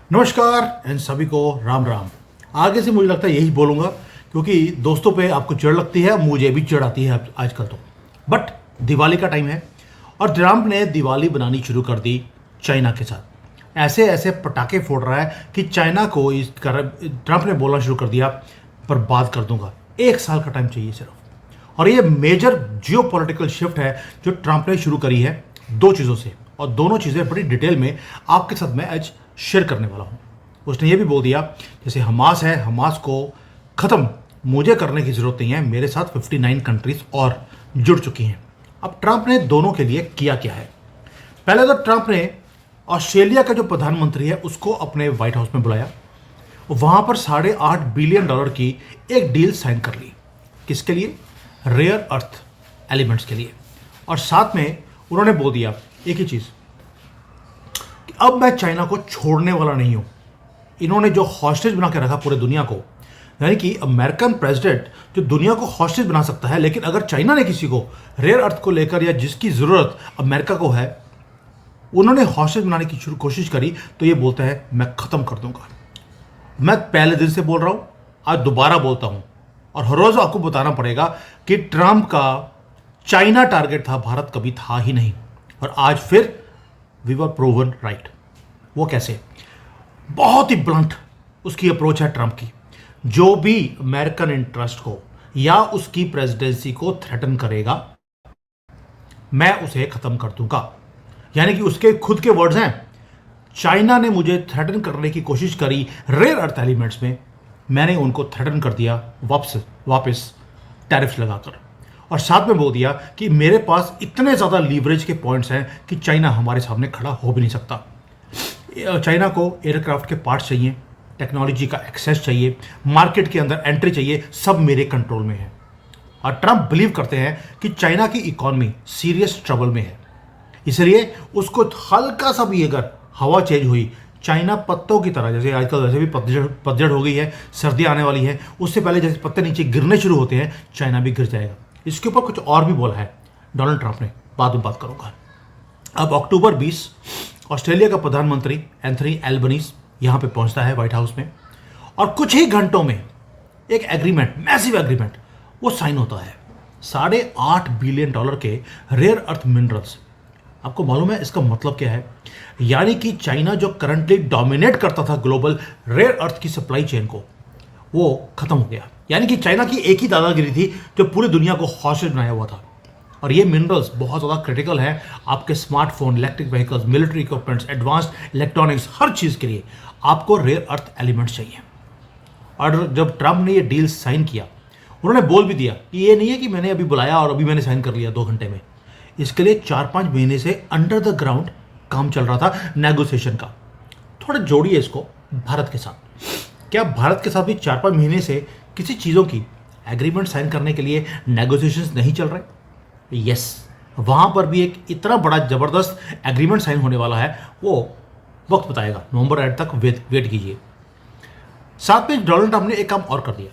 नमस्कार इन सभी को राम राम। आगे से मुझे लगता है यही बोलूँगा क्योंकि दोस्तों पे आपको चिढ़ लगती है, मुझे भी चिढ़ आती है आजकल तो। बट दिवाली का टाइम है और ट्रंप ने दिवाली बनानी शुरू कर दी चाइना के साथ। ऐसे ऐसे पटाखे फोड़ रहा है कि चाइना को ट्रंप ने बोलना शुरू कर दिया बर्बाद कर दूंगा। 1 साल का टाइम चाहिए सिर्फ। और ये मेजर जियोपॉलिटिकल शिफ्ट है जो ट्रंप ने शुरू करी है दो चीज़ों से, और दोनों चीज़ें बड़ी डिटेल में आपके साथ मैं आज शेयर करने वाला हूँ। उसने ये भी बोल दिया जैसे हमास है, हमास को ख़त्म मुझे करने की ज़रूरत नहीं है, मेरे साथ 59 कंट्रीज और जुड़ चुकी हैं। अब ट्रंप ने दोनों के लिए किया क्या है। पहले तो ट्रंप ने ऑस्ट्रेलिया का जो प्रधानमंत्री है उसको अपने व्हाइट हाउस में बुलाया। वहाँ पर $8.5 बिलियन की एक डील साइन कर ली। किसके लिए? रेयर अर्थ एलिमेंट्स के लिए। और साथ में उन्होंने बोल दिया एक ही चीज़ कि अब मैं चाइना को छोड़ने वाला नहीं हूँ। इन्होंने जो हॉस्टेज बना के रखा पूरे दुनिया को, यानी कि अमेरिकन प्रेसिडेंट जो दुनिया को हॉस्टेज बना सकता है, लेकिन अगर चाइना ने किसी को रेयर अर्थ को लेकर या जिसकी ज़रूरत अमेरिका को है उन्होंने हॉस्टेज बनाने की कोशिश करी तो ये बोलता है मैं ख़त्म कर दूंगा। मैं पहले दिन से बोल रहा हूँ, आज दोबारा बोलता हूँ, और हर रोज़ आपको बताना पड़ेगा कि ट्रंप का चाइना टारगेट था, भारत कभी था ही नहीं। और आज फिर वी वर प्रूवन राइट। वो कैसे? बहुत ही ब्लंट उसकी अप्रोच है ट्रंप की। जो भी अमेरिकन इंटरेस्ट को या उसकी प्रेसिडेंसी को थ्रेटन करेगा मैं उसे खत्म कर दूंगा। यानी कि उसके खुद के वर्ड्स हैं, चाइना ने मुझे थ्रेटन करने की कोशिश करी रेयर अर्थ एलिमेंट्स में, मैंने उनको थ्रेटन कर दिया वापस टैरिफ्स लगाकर। और साथ में बोल दिया कि मेरे पास इतने ज़्यादा लीवरेज के पॉइंट्स हैं कि चाइना हमारे सामने खड़ा हो भी नहीं सकता। चाइना को एयरक्राफ्ट के पार्ट्स चाहिए, टेक्नोलॉजी का एक्सेस चाहिए, मार्केट के अंदर एंट्री चाहिए, सब मेरे कंट्रोल में है। और ट्रंप बिलीव करते हैं कि चाइना की इकॉनमी सीरियस ट्रबल में है, इसलिए उसको हल्का सा भी अगर हवा चेंज हुई, चाइना पत्तों की तरह, जैसे आजकल वैसे भी पतझड़ हो गई है, सर्दी आने वाली है, उससे पहले जैसे पत्ते नीचे गिरने शुरू होते हैं चाइना भी गिर जाएगा। इसके ऊपर कुछ और भी बोला है डोनाल्ड ट्रंप ने, बाद में बात करूंगा। अब अक्टूबर 20 ऑस्ट्रेलिया का प्रधानमंत्री एंथनी एल्बनीज यहाँ पे पहुँचता है व्हाइट हाउस में, और कुछ ही घंटों में एक एग्रीमेंट, मैसिव एग्रीमेंट वो साइन होता है। $8.5 बिलियन के रेयर अर्थ मिनरल्स। आपको मालूम है इसका मतलब क्या है? यानी कि चाइना जो करंटली डोमिनेट करता था ग्लोबल रेयर अर्थ की सप्लाई चेन को, वो खत्म हो गया। यानी कि चाइना की एक ही दादागिरी थी जो पूरी दुनिया को हॉस्टेज बनाया हुआ था। और ये मिनरल्स बहुत ज़्यादा क्रिटिकल है आपके smartphone, electric vehicles, military equipments, advanced electronics, हर चीज़ के लिए आपको रेयर अर्थ एलिमेंट्स चाहिए। और जब ट्रंप ने ये डील साइन किया, उन्होंने बोल भी दिया कि ये नहीं है कि मैंने अभी बुलाया और अभी मैंने साइन कर लिया 2 घंटे में। इसके लिए 4-5 महीने से अंडर द ग्राउंड काम चल रहा था नेगोशिएशन का। थोड़ा जोड़िए इसको भारत के साथ। क्या भारत के साथ भी 4-5 महीने से किसी चीज़ों की एग्रीमेंट साइन करने के लिए नेगोशिएशंस नहीं चल रहे? यस, वहाँ पर भी एक इतना बड़ा ज़बरदस्त एग्रीमेंट साइन होने वाला है, वो वक्त बताएगा। नवंबर एंड तक वेट कीजिए। साथ में डोनाल्ड ट्रंप ने एक काम और कर दिया।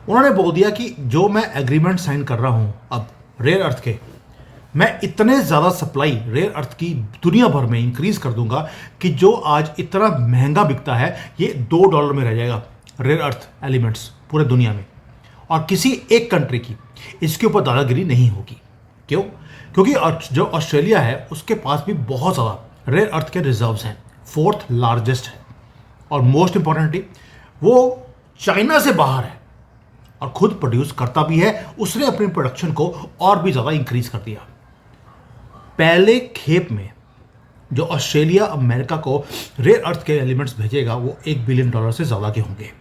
उन्होंने बोल दिया कि जो मैं एग्रीमेंट साइन कर रहा हूँ अब रेयर अर्थ के, मैं इतने ज़्यादा सप्लाई रेयर अर्थ की दुनिया भर में इंक्रीज कर दूंगा कि जो आज इतना महंगा बिकता है ये $2 में रह जाएगा रेयर अर्थ एलिमेंट्स पूरे दुनिया में। और किसी एक कंट्री की इसके ऊपर दादागिरी नहीं होगी। क्यों? क्योंकि जो ऑस्ट्रेलिया है उसके पास भी बहुत ज़्यादा रेयर अर्थ के रिजर्व्स हैं, 4th लार्जेस्ट है। और मोस्ट इंपॉर्टेंटली वो चाइना से बाहर है और खुद प्रोड्यूस करता भी है। उसने अपनी प्रोडक्शन को और भी ज़्यादा इंक्रीज कर दिया। पहले खेप में जो ऑस्ट्रेलिया अमेरिका को रेयर अर्थ के एलिमेंट्स भेजेगा वो $1 बिलियन से ज़्यादा के होंगे।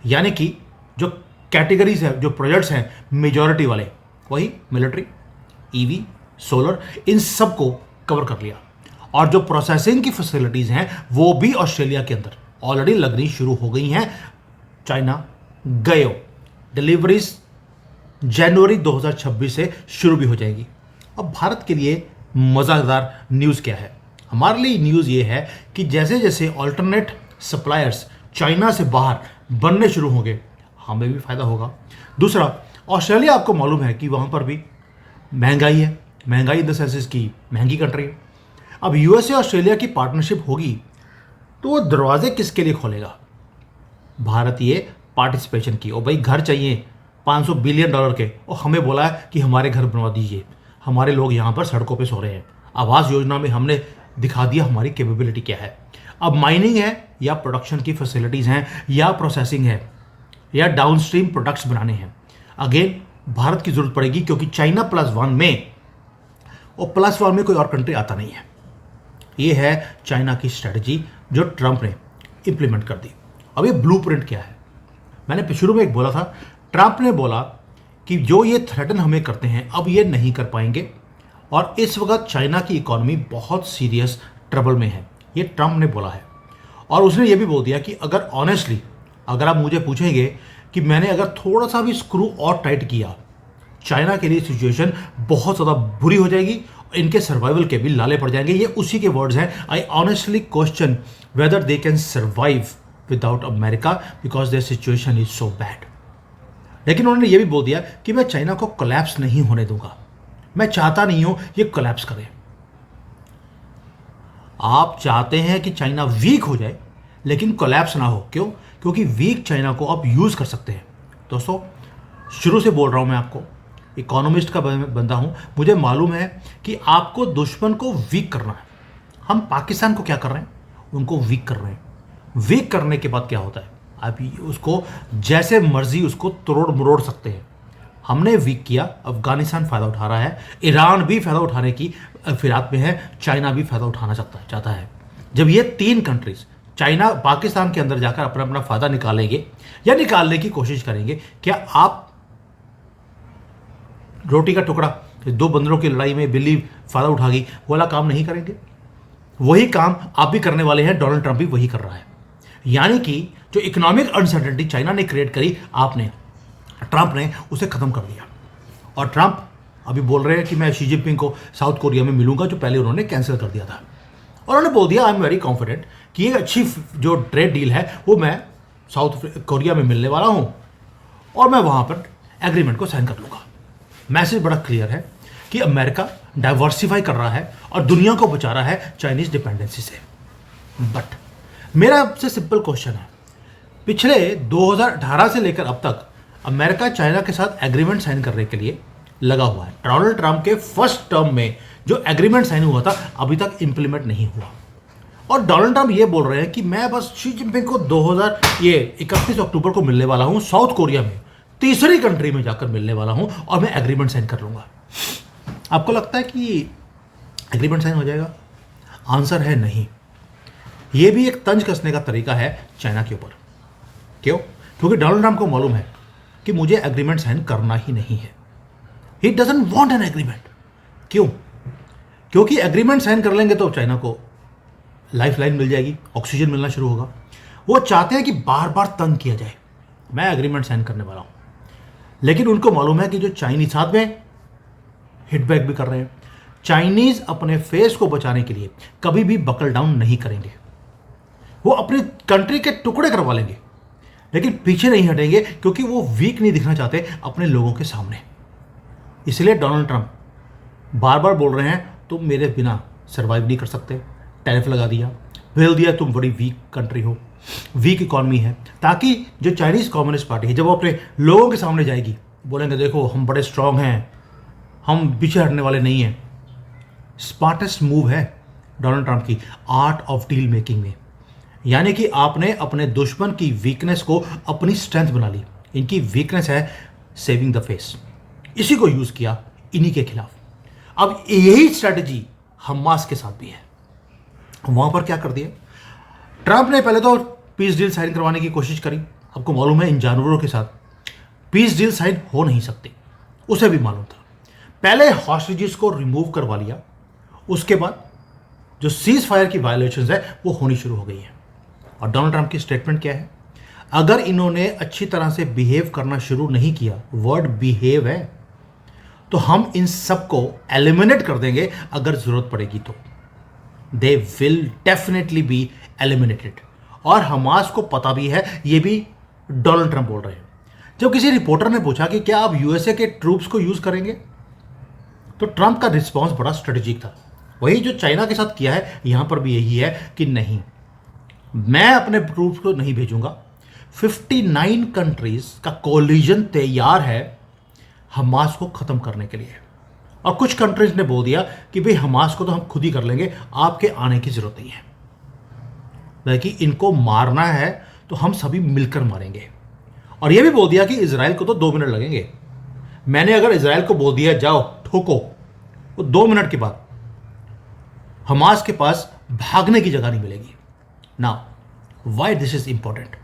यानी कि जो कैटेगरीज है, जो प्रोजेक्ट्स हैं, मेजॉरिटी वाले वही मिलिट्री, ईवी, सोलर, इन सब को कवर कर लिया। और जो प्रोसेसिंग की फैसिलिटीज़ हैं वो भी ऑस्ट्रेलिया के अंदर ऑलरेडी लगनी शुरू हो गई हैं। चाइना गए, डिलीवरीज जनवरी 2026 से शुरू भी हो जाएगी। अब भारत के लिए मज़ेदार न्यूज़ क्या है? हमारे लिए न्यूज़ ये है कि जैसे जैसे ऑल्टरनेट सप्लायर्स चाइना से बाहर बनने शुरू होंगे हमें भी फ़ायदा होगा। दूसरा, ऑस्ट्रेलिया आपको मालूम है कि वहाँ पर भी महंगाई है। महंगाई इन द सेंस की महंगी कंट्री है। अब यूएसए ऑस्ट्रेलिया की पार्टनरशिप होगी तो वो दरवाजे किसके लिए खोलेगा? भारतीय पार्टिसिपेशन की। और भाई घर चाहिए $500 बिलियन के, और हमें बोला है कि हमारे घर बनवा दीजिए, हमारे लोग यहाँ पर सड़कों पे सो रहे हैं। आवास योजना में हमने दिखा दिया हमारी कैपेबिलिटी क्या है। अब माइनिंग है या प्रोडक्शन की फैसिलिटीज़ हैं या प्रोसेसिंग है या डाउनस्ट्रीम प्रोडक्ट्स बनाने हैं, अगेन भारत की जरूरत पड़ेगी, क्योंकि चाइना +1 में और +1 में कोई और कंट्री आता नहीं है। ये है चाइना की स्ट्रेटजी जो ट्रंप ने इंप्लीमेंट कर दी। अब ये ब्लूप्रिंट क्या है? मैंने शुरू में एक बोला था, ट्रंप ने बोला कि जो ये थ्रेटन हमें करते हैं अब ये नहीं कर पाएंगे, और इस वक्त चाइना की इकोनॉमी बहुत सीरियस ट्रबल में है, ये ट्रंप ने बोला है। और उसने ये भी बोल दिया कि अगर ऑनेस्टली अगर आप मुझे पूछेंगे कि मैंने अगर थोड़ा सा भी स्क्रू और टाइट किया, चाइना के लिए सिचुएशन बहुत ज़्यादा बुरी हो जाएगी, इनके सर्वाइवल के भी लाले पड़ जाएंगे। ये उसी के वर्ड्स हैं। I honestly question whether they can survive without America because there situation is so bad. लेकिन उन्होंने ये भी बोल दिया कि मैं चाइना को कोलैप्स नहीं होने दूंगा, मैं चाहता नहीं हूं ये कोलैप्स करे। आप चाहते हैं कि चाइना वीक हो जाए लेकिन कोलैप्स ना हो, क्यों? क्योंकि वीक चाइना को आप यूज कर सकते हैं। दोस्तों, शुरू से बोल रहा हूं, मैं आपको इकोनॉमिस्ट का बंदा हूं, मुझे मालूम है कि आपको दुश्मन को वीक करना है। हम पाकिस्तान को क्या कर रहे हैं? उनको वीक कर रहे हैं। वीक करने के बाद क्या होता है? आप उसको जैसे मर्जी उसको तोड़ मरोड़ सकते हैं। हमने वीक किया, अफगानिस्तान फ़ायदा उठा रहा है, ईरान भी फ़ायदा उठाने की फिराक में है, चाइना भी फ़ायदा उठाना चाहता है। जब ये 3 कंट्रीज़ चाइना पाकिस्तान के अंदर जाकर अपना अपना फ़ायदा निकालेंगे या निकालने की कोशिश करेंगे, क्या आप रोटी का टुकड़ा 2 बंदरों की लड़ाई में बिल्ली फ़ायदा उठा गई वाला काम नहीं करेंगे? वही काम आप भी करने वाले हैं, डोनाल्ड ट्रंप भी वही कर रहा है। यानी कि जो इकोनॉमिक अनसर्टेनिटी चाइना ने क्रिएट करी, ट्रंप ने उसे ख़त्म कर दिया। और ट्रंप अभी बोल रहे हैं कि मैं शी जिनपिंग को साउथ कोरिया में मिलूंगा, जो पहले उन्होंने कैंसिल कर दिया था। और उन्होंने बोल दिया आई एम वेरी कॉन्फिडेंट कि ये अच्छी जो ट्रेड डील है वो मैं साउथ कोरिया में मिलने वाला हूँ और मैं वहाँ पर एग्रीमेंट को साइन कर लूँगा। मैसेज बड़ा क्लियर है कि अमेरिका डाइवर्सिफाई कर रहा है और दुनिया को बचा रहा है चाइनीज़ डिपेंडेंसी से। बट मेरा आपसे सिंपल क्वेश्चन है, पिछले 2018 से लेकर अब तक अमेरिका चाइना के साथ एग्रीमेंट साइन करने के लिए लगा हुआ है। डोनाल्ड ट्रंप के फर्स्ट टर्म में जो एग्रीमेंट साइन हुआ था अभी तक इंप्लीमेंट नहीं हुआ। और डोनाल्ड ट्रंप ये बोल रहे हैं कि मैं बस शी जिनपिंग को 31 अक्टूबर को मिलने वाला हूं साउथ कोरिया में, तीसरी कंट्री में जाकर मिलने वाला हूं और मैं एग्रीमेंट साइन कर लूंगा। आपको लगता है कि एग्रीमेंट साइन हो जाएगा? आंसर है नहीं। ये भी एक तंज कसने का तरीका है चाइना के ऊपर। क्यों? क्योंकि डोनाल्ड ट्रंप को मालूम है कि मुझे एग्रीमेंट साइन करना ही नहीं है। He doesn't want an agreement. क्यों? क्योंकि एग्रीमेंट साइन कर लेंगे तो चाइना को लाइफ लाइन मिल जाएगी, ऑक्सीजन मिलना शुरू होगा। वो चाहते हैं कि बार बार तंग किया जाए। मैं एग्रीमेंट साइन करने वाला हूं, लेकिन उनको मालूम है कि जो चाइनीज साथ में हिटबैक भी कर रहे हैं। चाइनीज अपने फेस को बचाने के लिए कभी भी बकल डाउन नहीं करेंगे। वो अपनी कंट्री के टुकड़े करवा लेंगे लेकिन पीछे नहीं हटेंगे, क्योंकि वो वीक नहीं दिखना चाहते अपने लोगों के सामने। इसलिए डोनाल्ड ट्रंप बार बार बोल रहे हैं तुम मेरे बिना सर्वाइव नहीं कर सकते, टैरिफ लगा दिया, बोल दिया तुम बड़ी वीक कंट्री हो, वीक इकॉनमी है, ताकि जो चाइनीज़ कम्युनिस्ट पार्टी है जब वो अपने लोगों के सामने जाएगी बोलेंगे देखो हम बड़े स्ट्रांग हैं, हम पीछे हटने वाले नहीं हैं। स्मार्टेस्ट मूव है डोनाल्ड ट्रंप की आर्ट ऑफ डील मेकिंग में। यानी कि आपने अपने दुश्मन की वीकनेस को अपनी स्ट्रेंथ बना ली। इनकी वीकनेस है सेविंग द फेस, इसी को यूज़ किया इन्हीं के खिलाफ। अब यही स्ट्रैटेजी हमास के साथ भी है। वहां पर क्या कर दिया ट्रंप ने? पहले तो पीस डील साइन करवाने की कोशिश करी। आपको मालूम है इन जानवरों के साथ पीस डील साइन हो नहीं सकती, उसे भी मालूम था। पहले हॉस्टेजेस को रिमूव करवा लिया, उसके बाद जो सीज फायर की वायलेशंस है वो होनी शुरू हो गई है। और डोनाल्ड ट्रंप की स्टेटमेंट क्या है? अगर इन्होंने अच्छी तरह से बिहेव करना शुरू नहीं किया, वर्ड बिहेव है, तो हम इन सबको एलिमिनेट कर देंगे अगर जरूरत पड़ेगी तो। They will definitely be eliminated. और हमास को पता भी है, ये भी डोनाल्ड ट्रंप बोल रहे हैं। जब किसी रिपोर्टर ने पूछा कि क्या आप यूएसए के ट्रूप्स को यूज करेंगे, तो ट्रंप का रिस्पॉन्स बड़ा स्ट्रेटेजिक था। वही जो चाइना के साथ किया है यहां पर भी यही है कि नहीं, मैं अपने ट्रूप्स को नहीं भेजूंगा। 59 कंट्रीज का कोलिजन तैयार है हमास को खत्म करने के लिए, और कुछ कंट्रीज ने बोल दिया कि भाई हमास को तो हम खुद ही कर लेंगे, आपके आने की जरूरत नहीं है, बल्कि इनको मारना है तो हम सभी मिलकर मारेंगे। और यह भी बोल दिया कि इजराइल को तो 2 मिनट लगेंगे। मैंने अगर इजराइल को बोल दिया जाओ ठोको, वो 2 मिनट के बाद हमास के पास भागने की जगह नहीं मिलेगी। Now why this is important,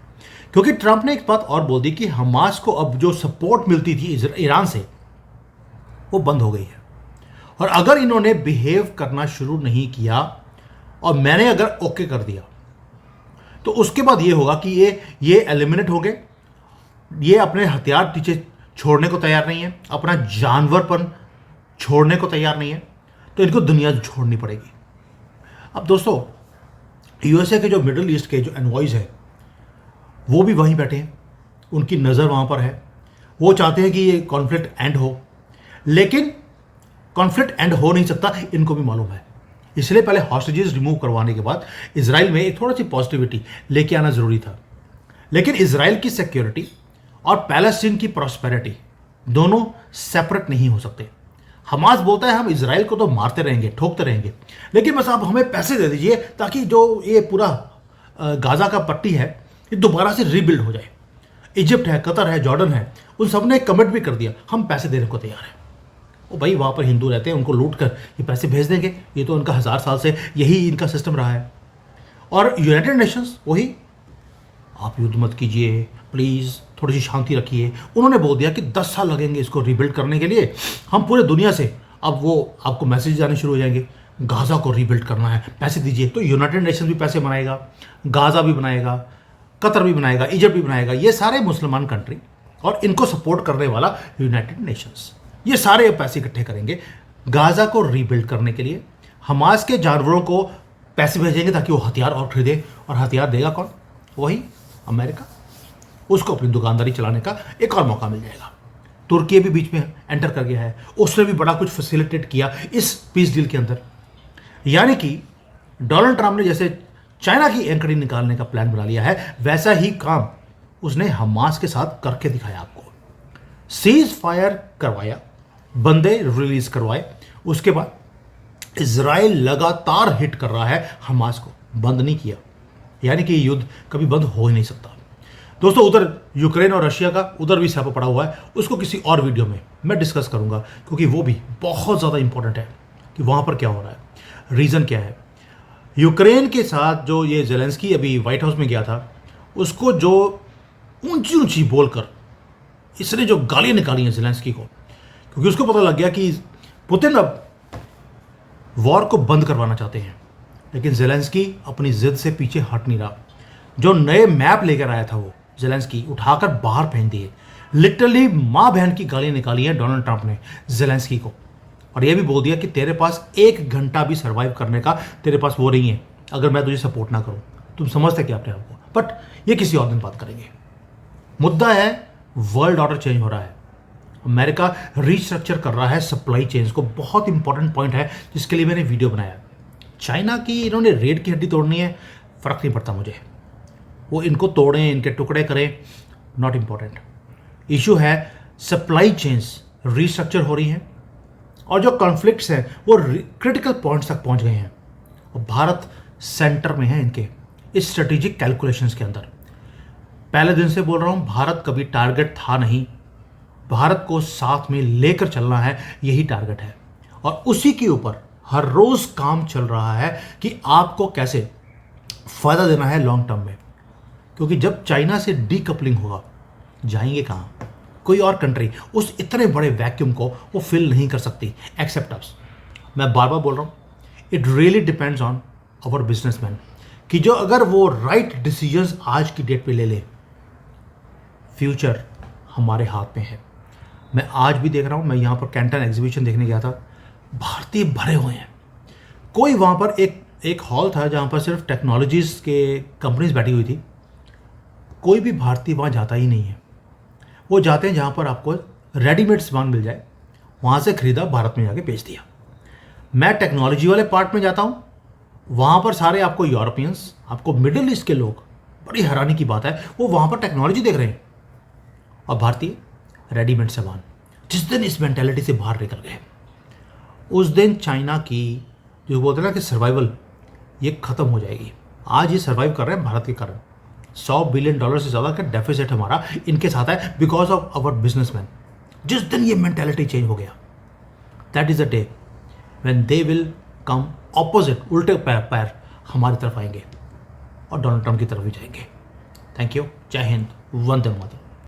क्योंकि ट्रंप ने एक बात और बोल दी कि हमास को अब जो सपोर्ट मिलती थी ईरान से वो बंद हो गई है, और अगर इन्होंने बिहेव करना शुरू नहीं किया और मैंने अगर ओके कर दिया तो उसके बाद ये होगा कि ये एलिमिनेट हो गए, ये अपने हथियार पीछे छोड़ने को तैयार नहीं है, अपना जानवरपन छोड़ने को तैयार नहीं है, तो इनको दुनिया छोड़नी पड़ेगी। अब दोस्तों यूएसए के जो मिडिल ईस्ट के जो एनवॉइज है वो भी वहीं बैठे हैं, उनकी नज़र वहाँ पर है, वो चाहते हैं कि ये कॉन्फ्लिक्ट एंड हो, लेकिन कॉन्फ्लिक्ट एंड हो नहीं सकता, इनको भी मालूम है। इसलिए पहले हॉस्टेजेस रिमूव करवाने के बाद इजराइल में एक थोड़ी सी पॉजिटिविटी लेके आना जरूरी था, लेकिन इजराइल की सिक्योरिटी और पैलेस्टीन की प्रॉस्पेरिटी दोनों सेपरेट नहीं हो सकते। हमास बोलता है हम इजराइल को तो मारते रहेंगे, ठोकते रहेंगे, लेकिन बस आप हमें पैसे दे दीजिए ताकि जो ये पूरा गाजा का पट्टी है ये दोबारा से रीबिल्ड हो जाए। इजिप्ट है, कतर है, जॉर्डन है, उन सब ने कमिट भी कर दिया हम पैसे देने को तैयार हैं। ओ भाई वहाँ पर हिंदू रहते हैं, उनको लूट कर ये पैसे भेज देंगे, ये तो उनका 1000 साल से यही इनका सिस्टम रहा है। और यूनाइटेड नेशंस वही, आप युद्ध मत कीजिए प्लीज़, थोड़ी सी शांति रखिए। उन्होंने बोल दिया कि 10 साल लगेंगे इसको रीबिल्ड करने के लिए, हम पूरे दुनिया से अब वो आपको मैसेज आने शुरू हो जाएंगे, गाज़ा को रीबिल्ड करना है, पैसे दीजिए। तो यूनाइटेड नेशंस भी पैसे बनाएगा, गाज़ा भी बनाएगा, कतर भी बनाएगा, इजिप्ट भी बनाएगा, ये सारे मुसलमान कंट्री, और इनको सपोर्ट करने वाला यूनाइटेड नेशंस, ये सारे पैसे इकट्ठे करेंगे गाज़ा को रीबिल्ड करने के लिए। हमास के जानवरों को पैसे भेजेंगे ताकि वो हथियार और खरीदे, और हथियार देगा कौन? वही अमेरिका। उसको अपनी दुकानदारी चलाने का एक और मौका मिल जाएगा। तुर्की भी बीच में एंटर कर गया है, उसने भी बड़ा कुछ फैसिलिटेट किया इस पीस डील के अंदर। यानी कि डोनाल्ड ट्रंप ने जैसे चाइना की एंकड़ी निकालने का प्लान बना लिया है, वैसा ही काम उसने हमास के साथ करके दिखाया आपको। सीज फायर करवाया, बंदे रिलीज करवाए, उसके बाद इजराइल लगातार हिट कर रहा है हमास को, बंद नहीं किया। यानी कि युद्ध कभी बंद हो ही नहीं सकता। दोस्तों उधर यूक्रेन और रशिया का उधर भी स्यापा पड़ा हुआ है, उसको किसी और वीडियो में मैं डिस्कस करूंगा, क्योंकि वो भी बहुत ज़्यादा इंपॉर्टेंट है कि वहाँ पर क्या हो रहा है, रीज़न क्या है। यूक्रेन के साथ जो ये ज़ेलेंस्की अभी व्हाइट हाउस में गया था, उसको जो ऊंची ऊंची बोलकर इसने जो गालियाँ निकाली हैं ज़ेलेंस्की को, क्योंकि उसको पता लग गया कि पुतिन अब वॉर को बंद करवाना चाहते हैं, लेकिन ज़ेलेंस्की अपनी ज़िद से पीछे हट नहीं रहा। जो नए मैप लेकर आया था वो ज़ेलेंस्की उठाकर बाहर फेंक दिए। लिटरली माँ बहन की गालियाँ निकाली हैं डोनाल्ड ट्रंप ने ज़ेलेंस्की को, और ये भी बोल दिया कि तेरे पास 1 घंटा भी सर्वाइव करने का तेरे पास वो नहीं है अगर मैं तुझे सपोर्ट ना करूँ। तुम समझते क्या अपने आप को, बट ये किसी और दिन बात करेंगे। मुद्दा है वर्ल्ड ऑर्डर चेंज हो रहा है, अमेरिका रीस्ट्रक्चर कर रहा है सप्लाई चेन्स को। बहुत इंपॉर्टेंट पॉइंट है जिसके लिए मैंने वीडियो बनाया। चाइना की इन्होंने रेड की हड्डी तोड़नी है, फ़र्क नहीं पड़ता मुझे, वो इनको तोड़ें, इनके टुकड़े करें, नॉट इम्पॉर्टेंट। इशू है सप्लाई चेन्स रीस्ट्रक्चर हो रही हैं, और जो कॉन्फ्लिक्ट्स हैं वो क्रिटिकल पॉइंट्स तक पहुंच गए हैं, और भारत सेंटर में है इनके इस स्ट्रेटेजिक कैलकुलेशंस के अंदर। पहले दिन से बोल रहा हूँ, भारत कभी टारगेट था नहीं, भारत को साथ में लेकर चलना है, यही टारगेट है। और उसी के ऊपर हर रोज़ काम चल रहा है कि आपको कैसे फ़ायदा देना है लॉन्ग टर्म में। क्योंकि जब चाइना से डीकपलिंग होगा, जाएंगे कहाँ? कोई और कंट्री उस इतने बड़े वैक्यूम को वो फिल नहीं कर सकती एक्सेप्ट अस। मैं बार बार बोल रहा हूँ, it really depends on our businessman, कि जो अगर वो राइट डिसीजंस आज की डेट पे ले ले, फ्यूचर हमारे हाथ में है। मैं आज भी देख रहा हूँ, मैं यहाँ पर कैंटन एग्जीबिशन देखने गया था, भारतीय भरे हुए हैं। कोई वहाँ पर एक हॉल था जहाँ पर सिर्फ टेक्नोलॉजीज़ के कंपनीज बैठी हुई थी, कोई भी भारतीय वहाँ जाता ही नहीं है। वो जाते हैं जहाँ पर आपको रेडीमेड सामान मिल जाए, वहाँ से ख़रीदा, भारत में जाके बेच दिया। मैं टेक्नोलॉजी वाले पार्ट में जाता हूँ, वहाँ पर सारे आपको यूरोपियंस, आपको मिडिल ईस्ट के लोग, बड़ी हैरानी की बात है, वो वहाँ पर टेक्नोलॉजी देख रहे हैं और भारतीय रेडीमेड सामान। जिस दिन इस मेंटेलिटी से बाहर निकल गए, उस दिन चाइना की जो बोलते हैं ना कि सर्वाइवल, ये ख़त्म हो जाएगी। आज ये सर्वाइव कर रहे हैं भारत के कारण। $100 बिलियन से ज़्यादा का डेफिसिट हमारा इनके साथ है बिकॉज ऑफ आवर बिजनेसमैन। जिस दिन ये मेंटेलिटी चेंज हो गया, that is a day when they will come opposite, उल्टे पैर पैर हमारी तरफ आएंगे और डोनाल्ड ट्रंप की तरफ भी जाएंगे। Thank you. जय हिंद। वंदे मातरम।